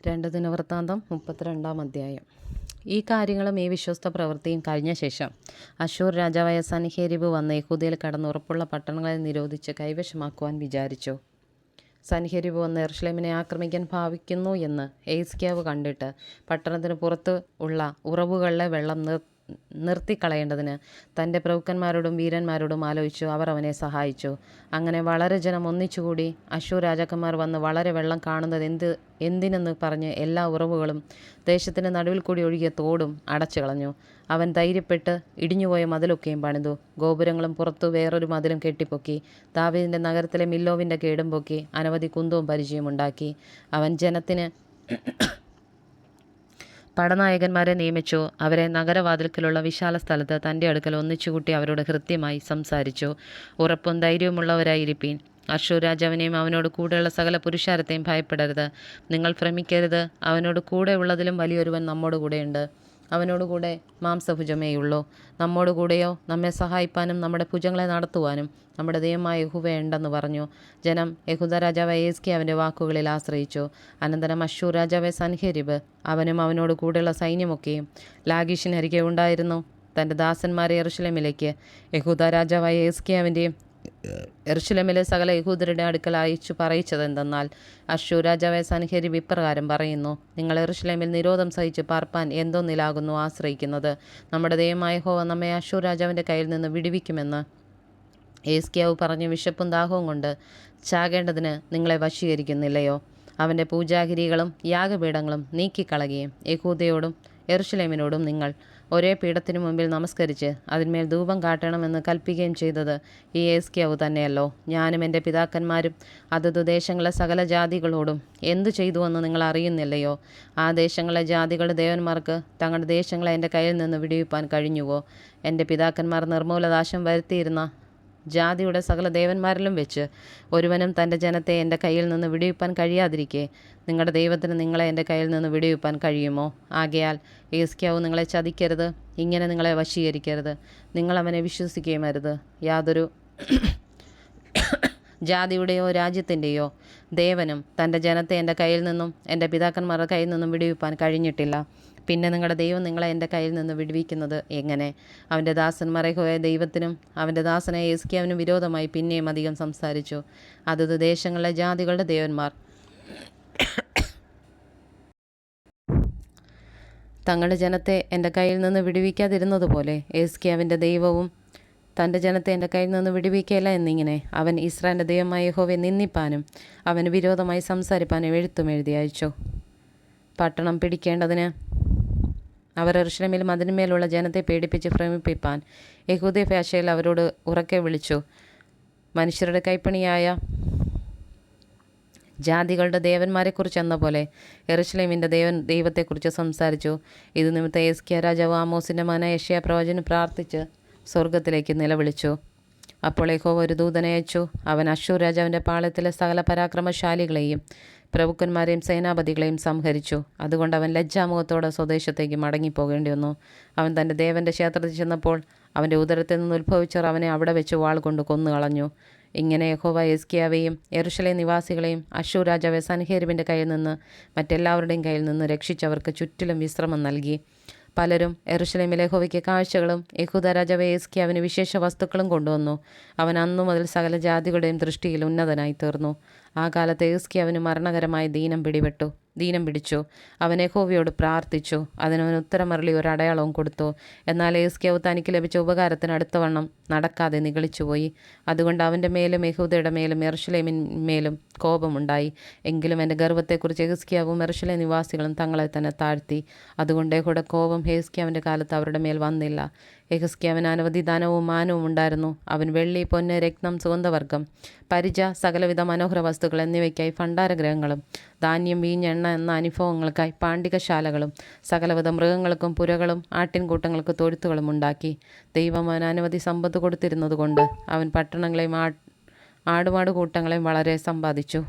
2 ദിനവൃത്താന്തം 32 അധ്യായം. ഈ കാര്യങ്ങളും ഈ വിശ്വസ്ത പ്രവൃത്തിയും കഴിഞ്ഞ ശേഷം അശ്ശൂർ രാജാവായ സൻഹേരീബ് വന്ന് യെഹൂദയിൽ കടന്ന് ഉറപ്പുള്ള പട്ടണങ്ങളെ നിരോധിച്ച് കൈവശമാക്കുവാൻ വിചാരിച്ചു. സൻഹേരീബ് വന്ന് യെരൂശലേമിനെ ആക്രമിക്കാൻ ഭാവിക്കുന്നു എന്ന് യെഹിസ്കീയാവ് കണ്ടിട്ട് പട്ടണത്തിന് പുറത്ത് ഉള്ള ഉറവുകളിലെ വെള്ളം നിർത്തിക്കളയേണ്ടതിന് തൻ്റെ പ്രഭുക്കന്മാരോടും വീരന്മാരോടും ആലോചിച്ചു. അവർ അവനെ സഹായിച്ചു. അങ്ങനെ വളരെ ജനം ഒന്നിച്ചുകൂടി അശ്ശൂർ രാജാക്കന്മാർ വന്ന് വളരെ വെള്ളം കാണുന്നത് എന്തിനെന്ന് പറഞ്ഞ് എല്ലാ ഉറവുകളും ദേശത്തിൻ്റെ നടുവിൽ കൂടി ഒഴുകിയ തോടും അടച്ചു കളഞ്ഞു. അവൻ ധൈര്യപ്പെട്ട് ഇടിഞ്ഞുപോയ മതിലൊക്കെയും പണിതു. ഗോപുരങ്ങളും പുറത്തു വേറൊരു മതിലും കെട്ടിപ്പൊക്കി. ദാവീദിൻ്റെ നഗരത്തിലെ മില്ലോവിൻ്റെ കേടും പൊക്കി അനവധി കുന്തവും പരിചയമുണ്ടാക്കി. അവൻ ജനത്തിന് പടനായകന്മാരെ നിയമിച്ചു. അവരെ നഗരവാതിൽക്കലുള്ള വിശാല സ്ഥലത്ത് തൻ്റെ അടുക്കൽ ഒന്നിച്ചുകൂട്ടി അവരോട് ഹൃദ്യമായി സംസാരിച്ചു. ഉറപ്പും ധൈര്യവുമുള്ളവരായിരിപ്പീൻ. അശ്ശൂർ രാജാവിനെയും അവനോട് കൂടെയുള്ള സകല പുരുഷാരത്തെയും ഭയപ്പെടരുത്. നിങ്ങൾ ഭ്രമിക്കരുത്. അവനോട് കൂടെ ഉള്ളതിലും വലിയൊരുവൻ നമ്മോട് കൂടെയുണ്ട്. അവനോടുകൂടെ മാംസഭുജമേയുള്ളൂ. നമ്മോടുകൂടെയോ നമ്മെ സഹായിപ്പാനും നമ്മുടെ ഭുജങ്ങളെ നടത്തുവാനും നമ്മുടെ ദൈവമായ യഹോവയുണ്ടെന്ന് പറഞ്ഞു. ജനം യെഹൂദ രാജാവായ യെഹിസ്കീയാവിൻ്റെ വാക്കുകളിൽ ആശ്രയിച്ചു. അനന്തരം അശ്ശൂർ രാജാവായ സൻഹേരീബ് അവനും അവനോട് കൂടെയുള്ള സൈന്യമൊക്കെയും ലാഗീഷിനരികെ ഉണ്ടായിരുന്നു തൻ്റെ ദാസന്മാരെ യെരൂശലേമിലേക്ക് യെഹൂദ രാജാവായ യെഹിസ്കീയാവിൻ്റെയും യെരൂശലേമിലെ സകല യഹൂദരുടെ അടുക്കൽ അയച്ചു പറയിച്ചതെന്തെന്നാൽ, അശ്ശൂർ രാജാവായ സൻഹേരീബ് ഇപ്രകാരം പറയുന്നു: നിങ്ങൾ യെരൂശലേമിൽ നിരോധം സഹിച്ച് പാർപ്പാൻ എന്തൊന്നിലാകുന്നു ആശ്രയിക്കുന്നത്? നമ്മുടെ ദൈവമായ യഹോവ നമ്മെ അശ്ശൂർ രാജാവിൻ്റെ കയ്യിൽ നിന്ന് വിടുവിക്കുമെന്ന് യെഹിസ്കീയാവ് പറഞ്ഞ് വിശപ്പും ദാഹവും കൊണ്ട് ചാകേണ്ടതിന് നിങ്ങളെ വശീകരിക്കുന്നില്ലയോ? അവൻ്റെ പൂജാഗിരികളും യാഗപീഠങ്ങളും നീക്കിക്കളയുകയും യഹൂദയോടും യെരൂശലേമിനോടും നിങ്ങൾ ഒരേ പീഠത്തിനു മുമ്പിൽ നമസ്കരിച്ച് അതിന്മേൽ ധൂപം കാട്ടണമെന്ന് കൽപ്പിക്കുകയും ചെയ്തത് ഈ യെഹിസ്കീയാവ് തന്നെയല്ലോ. ഞാനും എൻ്റെ പിതാക്കന്മാരും അതത് ദേശങ്ങളിലെ സകല ജാതികളോടും എന്തു ചെയ്തുവെന്ന് നിങ്ങൾ അറിയുന്നില്ലയോ? ആ ദേശങ്ങളിലെ ജാതികളുടെ ദേവന്മാർക്ക് തങ്ങളുടെ ദേശങ്ങളെ എൻ്റെ കയ്യിൽ നിന്ന് വിടുവിപ്പാൻ കഴിഞ്ഞുവോ? എൻ്റെ പിതാക്കന്മാർ നിർമ്മൂലനാശം വരുത്തിയിരുന്ന ജാതിയുടെ സകല ദേവന്മാരിലും വെച്ച് ഒരുവനും തൻ്റെ ജനത്തെ എൻ്റെ കയ്യിൽ നിന്ന് വിടുവിപ്പാൻ കഴിയാതിരിക്കെ നിങ്ങളുടെ ദൈവത്തിന് നിങ്ങളെ എൻ്റെ കയ്യിൽ നിന്ന് വിടുവിപ്പാൻ കഴിയുമോ? ആകയാൽ യെഹിസ്കീയാവ് നിങ്ങളെ ചതിക്കരുത്, ഇങ്ങനെ നിങ്ങളെ വശീകരിക്കരുത്. നിങ്ങൾ അവനെ വിശ്വസിക്കുകയും അരുത്. യാതൊരു ജാതിയുടെയോ രാജ്യത്തിൻ്റെയോ ദേവനും തൻ്റെ ജനത്തെ എൻ്റെ കയ്യിൽ നിന്നും എൻ്റെ പിതാക്കന്മാരുടെ കയ്യിൽ നിന്നും വിടുവിപ്പാൻ കഴിഞ്ഞിട്ടില്ല. പിന്നെ നിങ്ങളുടെ ദൈവം നിങ്ങളെ എൻ്റെ കയ്യിൽ നിന്ന് വിടുവിക്കുന്നത് എങ്ങനെ? അവൻ്റെ ദാസന്മാരെ യഹോവയായ ദൈവത്തിനും അവൻ്റെ ദാസനായ യെഹിസ്കീയാവിനും വിരോധമായി പിന്നെയും അധികം സംസാരിച്ചു. അതത് ദേശങ്ങളിലെ ജാതികളുടെ ദേവന്മാർ തങ്ങളുടെ ജനത്തെ എൻ്റെ കയ്യിൽ നിന്ന് വിടുവിക്കാതിരുന്നതുപോലെ യെഹിസ്കീയാവിൻ്റെ ദൈവവും തൻ്റെ ജനത്തെ എൻ്റെ കയ്യിൽ നിന്ന് വിടുവിക്കുകയില്ല എന്നിങ്ങനെ അവൻ ഇസ്രായേലിൻ്റെ ദൈവമായ യഹോവയെ നിന്ദിപ്പാനും അവന് വിരോധമായി സംസാരിപ്പാനും എഴുത്തും എഴുതി അയച്ചു. പട്ടണം പിടിക്കേണ്ടതിന് അവർ യെരൂശലേമിലും അതിന്മേലുള്ള ജനത്തെ പേടിപ്പിച്ച് ഭ്രമിപ്പിപ്പാൻ യഹൂദ ഭാഷയിൽ അവരോട് ഉറക്കെ വിളിച്ചു. മനുഷ്യരുടെ കൈപ്പണിയായ ജാതികളുടെ ദേവന്മാരെക്കുറിച്ച് എന്ന പോലെ യെരൂശലേമിൻ്റെ ദൈവത്തെക്കുറിച്ച് സംസാരിച്ചു. ഇത് നിമിത്തം യെഹിസ്കീയാ രാജാവ് ആമോസിൻ്റെ മകനായ യെശയ്യാ പ്രവാചകൻ പ്രാർത്ഥിച്ച് സ്വർഗത്തിലേക്ക് നിലവിളിച്ചു. അപ്പോൾ യഹോവ ഒരു ദൂതനെ അയച്ചു. അവൻ അശ്ശൂർ രാജാവിൻ്റെ പാളയത്തിലെ സകല പരാക്രമശാലികളെയും പ്രഭുക്കന്മാരെയും സേനാപതികളെയും സംഹരിച്ചു. അതുകൊണ്ട് അവൻ ലജ്ജാമുഖത്തോടെ സ്വദേശത്തേക്ക് മടങ്ങിപ്പോകേണ്ടി വന്നു. അവൻ തൻ്റെ ദേവൻ്റെ ക്ഷേത്രത്തിൽ ചെന്നപ്പോൾ അവൻ്റെ ഉദരത്തിൽ നിന്ന് ഉത്ഭവിച്ചവർ അവനെ അവിടെ വെച്ച് വാൾ കൊണ്ട് കൊന്നുകളഞ്ഞു. ഇങ്ങനെ യഹോവ യെഹിസ്കീയാവെയും യെരൂശലേം നിവാസികളെയും അശ്ശൂർ രാജാവ് സൻഹേരീബിൻ്റെ കയ്യിൽ നിന്ന് മറ്റെല്ലാവരുടെയും കയ്യിൽ നിന്ന് രക്ഷിച്ചവർക്ക് ചുറ്റിലും വിശ്രമം നൽകി. പലരും യെരൂശലേമിലെ യഹോവയ്ക്ക് കാഴ്ചകളും യെഹൂദ രാജാവ് യെഹിസ്കീയാവിന് വിശേഷ വസ്തുക്കളും കൊണ്ടുവന്നു. അവൻ അന്നു മുതൽ സകല ജാതികളുടെയും ദൃഷ്ടിയിൽ ഉന്നതനായി തീർന്നു. ആ കാലത്ത് യെഹിസ്കീയാവിന് മരണകരമായ ദീനം പിടിച്ചു. അവൻ യഹോവയോട് പ്രാർത്ഥിച്ചു. അതിനവൻ ഉത്തരമരുളി ഒരു അടയാളവും കൊടുത്തു. എന്നാൽ യെഹിസ്കീയാവ് തനിക്ക് ലഭിച്ച ഉപകാരത്തിന് അടുത്തവണ്ണം നടക്കാതെ നിഗളിച്ചുപോയി. അതുകൊണ്ട് അവൻ്റെ മേലും യഹൂദയുടെ മേലും യെരൂശലേമിന്മേലും കോപമുണ്ടായി. എങ്കിലും എൻ്റെ ഗർവത്തെക്കുറിച്ച് യെഹിസ്കീയാവും യെരൂശലേം നിവാസികളും തങ്ങളെ തന്നെ താഴ്ത്തി. അതുകൊണ്ട് യഹോവയുടെ കോപം യെഹിസ്കീയാവിൻ്റെ കാലത്ത് അവരുടെ മേൽ വന്നില്ല. യെഹിസ്കീയാവിന് അനവധി ധനവും മാനവും ഉണ്ടായിരുന്നു. അവൻ വെള്ളി, പൊന്ന്, രത്നം, സുഗന്ധവർഗം, പരിച, സകലവിധ മനോഹര വസ്തുക്കൾ എന്നിവയ്ക്കായി ഭണ്ഡാരഗ്രഹങ്ങളും ധാന്യം, വീഞ്ഞ്, എണ്ണ എന്ന അനുഭവങ്ങൾക്കായി പാണ്ഡികശാലകളും സകലവിധ മൃഗങ്ങൾക്കും പുരകളും ആട്ടിൻകൂട്ടങ്ങൾക്ക് തൊഴുത്തുകളും ഉണ്ടാക്കി. ദൈവം അവൻ അനവധി സമ്പത്ത് കൊടുത്തിരുന്നതുകൊണ്ട് അവൻ പട്ടണങ്ങളെയും ആടുമാട് കൂട്ടങ്ങളെയും വളരെ സമ്പാദിച്ചു.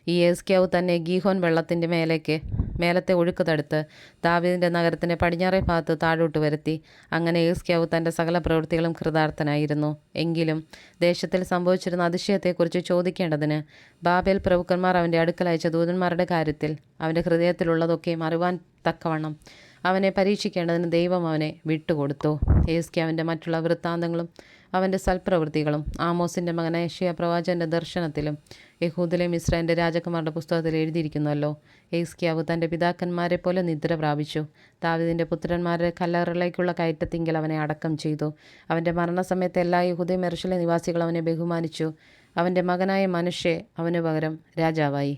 ഈ യെഹിസ്കീയാവ് തന്നെ ഗീഹോൻ വെള്ളത്തിൻ്റെ മേലേക്ക് മേലത്തെ ഒഴുക്ക് തടുത്ത് ദാവീദിൻ്റെ നഗരത്തിൻ്റെ പടിഞ്ഞാറേ ഭാഗത്ത് താഴോട്ട് വരുത്തി. അങ്ങനെ ഹിസ്കിയാവ് തൻ്റെ സകല പ്രവൃത്തികളും കൃതാർത്ഥനായിരുന്നു. എങ്കിലും ദേശത്തിൽ സംഭവിച്ചിരുന്ന അതിശയത്തെക്കുറിച്ച് ചോദിക്കേണ്ടതിന് ബാബേൽ പ്രഭുക്കന്മാർ അവൻ്റെ അടുക്കൽ അയച്ച ദൂതന്മാരുടെ കാര്യത്തിൽ അവൻ്റെ ഹൃദയത്തിലുള്ളതൊക്കെയും അറിവാൻ തക്കവണ്ണം അവനെ പരീക്ഷിക്കേണ്ടതിന് ദൈവം അവനെ വിട്ടുകൊടുത്തു. ഹിസ്കിയാവിൻ്റെ മറ്റുള്ള വൃത്താന്തങ്ങളും അവൻ്റെ സൽപ്രവൃത്തികളും ആമോസിൻ്റെ മകനായ യെശയ്യാ പ്രവാചകൻ്റെ ദർശനത്തിലും യഹൂദിലെയും ഇസ്രായേലിൻ്റെ രാജകുമാരുടെ പുസ്തകത്തിൽ എഴുതിയിരിക്കുന്നുവല്ലോ. ഹിസ്കിയാവ് തൻ്റെ പിതാക്കന്മാരെ പോലെ നിദ്ര പ്രാപിച്ചു. ദാവീദിൻ്റെ പുത്രന്മാരുടെ കല്ലറയിലേക്കുള്ള കയറ്റത്തിങ്കൽ അവനെ അടക്കം ചെയ്തു. അവൻ്റെ മരണസമയത്ത് എല്ലാ യഹൂദയും യെരൂശലേം നിവാസികളും അവനെ ബഹുമാനിച്ചു. അവൻ്റെ മകനായ മനശ്ശെ അവനു പകരം രാജാവായി.